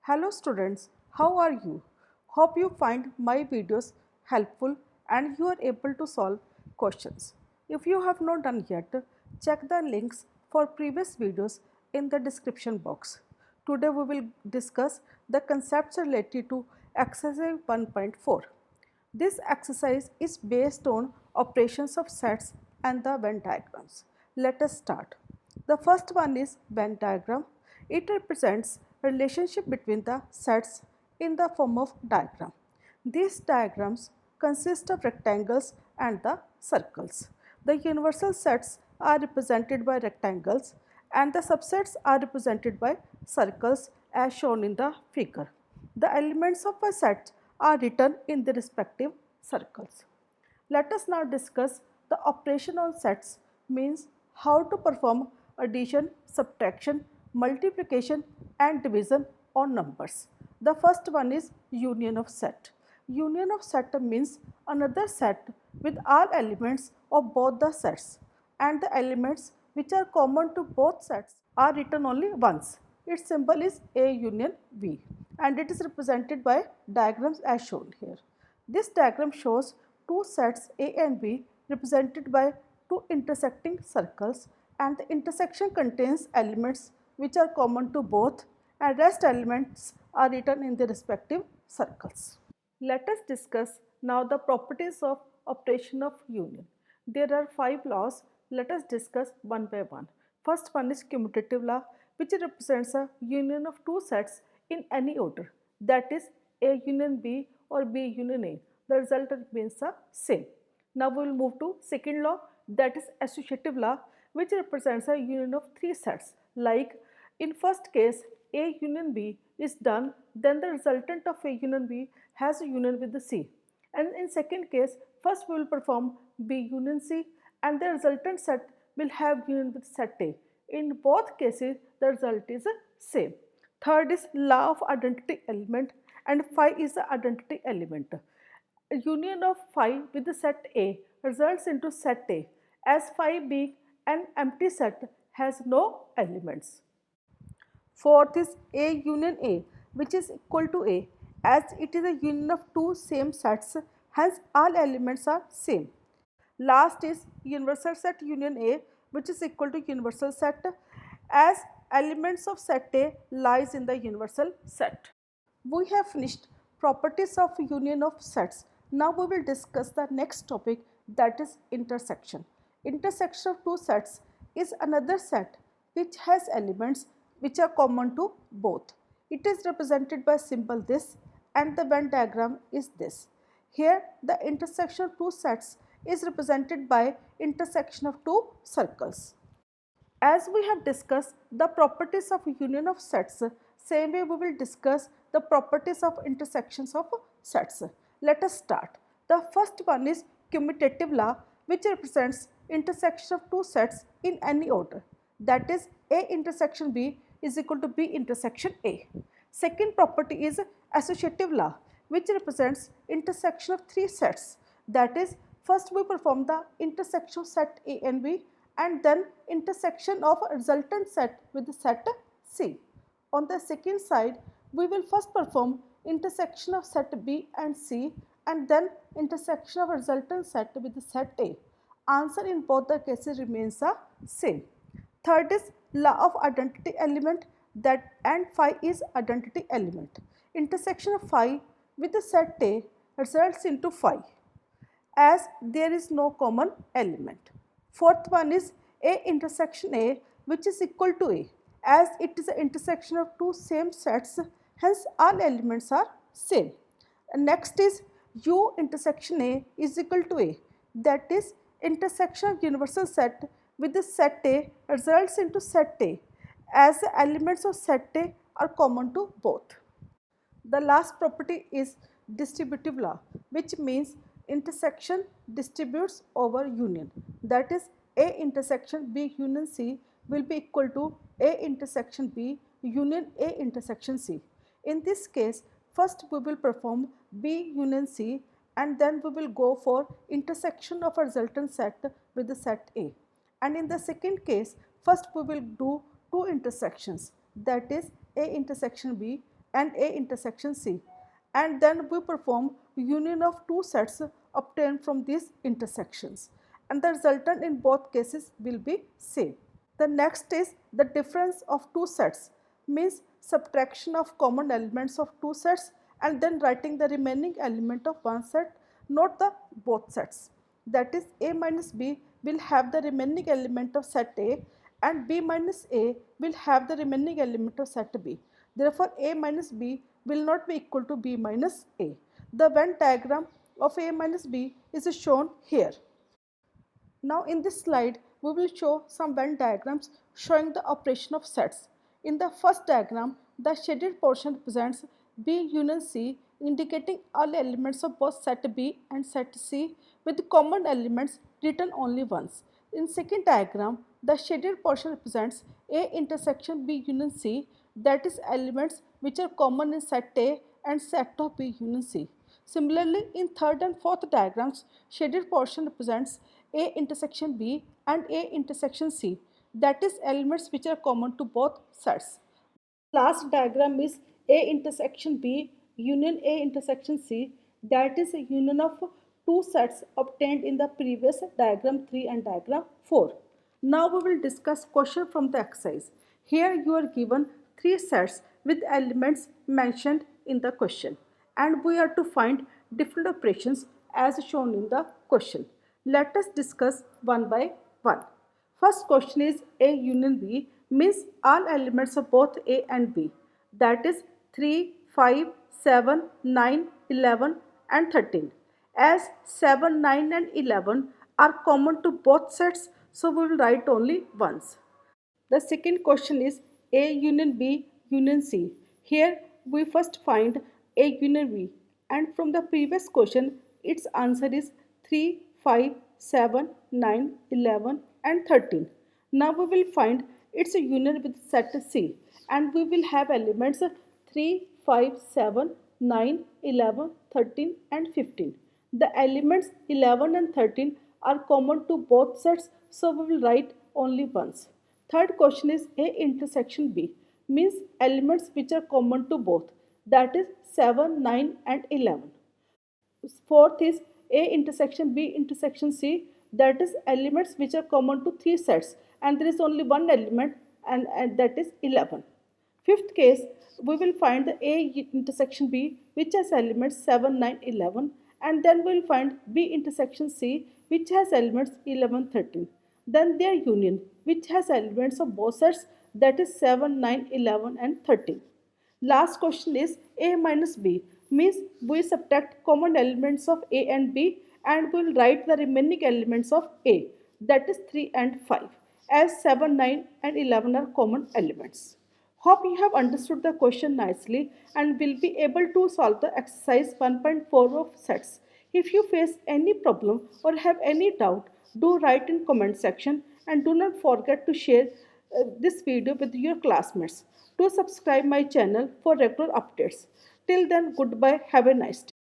Hello students, how are you? Hope you find my videos helpful and you are able to solve questions. If you have not done yet, check the links for previous videos in the description box. Today we will discuss the concepts related to exercise 1.4. This exercise is based on operations of sets and the Venn diagrams. Let us start. The first one is Venn diagram. It represents relationship between the sets in the form of diagram. These diagrams consist of rectangles and the circles. The universal sets are represented by rectangles and the subsets are represented by circles as shown in the figure. The elements of a set are written in the respective circles. Let us now discuss the operation on sets, means how to perform addition, subtraction, multiplication and division on numbers. The first one is union of set. Union of set means another set with all elements of both the sets, and the elements which are common to both sets are written only once. Its symbol is A union V and it is represented by diagrams as shown here. This diagram shows two sets A and B represented by two intersecting circles, and the intersection contains elements which are common to both and rest elements are written in the respective circles. Let us discuss now the properties of operation of union. There are 5 laws. Let us discuss one by one. First one is commutative law, which represents a union of two sets in any order, that is A union B or B union A. The result remains the same. Now we will move to second law, that is associative law, which represents a union of three sets. Like in first case A union B is done, then the resultant of A union B has a union with the C. And in second case, first we will perform B union C and the resultant set will have union with set A. In both cases, the result is the same. Third is law of identity element, and phi is the identity element. A union of phi with the set A results into set A, as phi being an empty set has no elements. Fourth is A union A, which is equal to A, as it is a union of two same sets, hence all elements are same. Last is universal set union A, which is equal to universal set, as elements of set A lies in the universal set. We have finished properties of union of sets. Now we will discuss the next topic, that is intersection. Intersection of two sets is another set which has elements which are common to both. It is represented by symbol this and the Venn diagram is this. Here the intersection of two sets is represented by intersection of two circles. As we have discussed the properties of union of sets, same way we will discuss the properties of intersections of sets. Let us start. The first one is commutative law, which represents intersection of two sets in any order, that is A intersection B is equal to B intersection A. Second property is associative law, which represents intersection of three sets, that is first we perform the intersection of set A and B and then intersection of a resultant set with the set C. On the second side, we will first perform intersection of set B and C and then intersection of a resultant set with the set A. Answer in both the cases remains the same. Third is law of identity element, that and phi is identity element. Intersection of phi with the set A results into phi, as there is no common element. Fourth one is A intersection A, which is equal to A, as it is the intersection of two same sets, hence all elements are same. And next is U intersection A is equal to A, that is intersection of universal set with the set A results into set A, as the elements of set A are common to both. The last property is distributive law, which means intersection distributes over union, that is A intersection B union C will be equal to A intersection B union A intersection C. In this case, first we will perform B union C and then we will go for intersection of a resultant set with the set A. And in the second case, first we will do two intersections, that is A intersection B and A intersection C, and then we perform union of two sets obtained from these intersections, and the resultant in both cases will be same. The next is the difference of two sets, means subtraction of common elements of two sets and then writing the remaining element of one set, not the both sets. That is, A minus B will have the remaining element of set A and B minus A will have the remaining element of set B. Therefore, A minus B will not be equal to B minus A. The Venn diagram of A minus B is shown here. Now in this slide, we will show some Venn diagrams showing the operation of sets. In the first diagram, the shaded portion represents B union C, indicating all elements of both set B and set C with common elements written only once. In second diagram, the shaded portion represents A intersection B union C, that is elements which are common in set A and set of B union C. Similarly, in third and fourth diagrams, shaded portion represents A intersection B and A intersection C, that is elements which are common to both sets. Last diagram is A intersection B union A intersection C, that is a union of two sets obtained in the previous diagram 3 and diagram 4. Now we will discuss question from the exercise. Here you are given three sets with elements mentioned in the question, and we are to find different operations as shown in the question. Let us discuss one by one. First question is A union B, means all elements of both A and B, that is 3, 5, 7, 9, 11 and 13. As 7, 9 and 11 are common to both sets, so we will write only once. The second question is A union B union C. Here we first find A union B, and from the previous question its answer is 3, 5, 7, 9, 11 and 13. Now we will find its union with set C, and we will have elements 3, 5, 7, 9, 11, 13 and 15. The elements 11 and 13 are common to both sets, so we will write only once. Third question is A intersection B, means elements which are common to both, that is 7, 9 and 11. Fourth is A intersection B intersection C, that is elements which are common to three sets and there is only one element, and that is 11. Fifth case, we will find the A intersection B which has elements 7, 9, 11, and then we will find B intersection C which has elements 11, 13. Then their union which has elements of both sets, that is 7, 9, 11 and 13. Last question is A minus B, means we subtract common elements of A and B and we will write the remaining elements of A, that is 3 and 5, as 7, 9 and 11 are common elements. Hope you have understood the question nicely and will be able to solve the exercise 1.4 of sets. If you face any problem or have any doubt, do write in comment section and do not forget to share this video with your classmates. Do subscribe my channel for regular updates. Till then, goodbye. Have a nice day.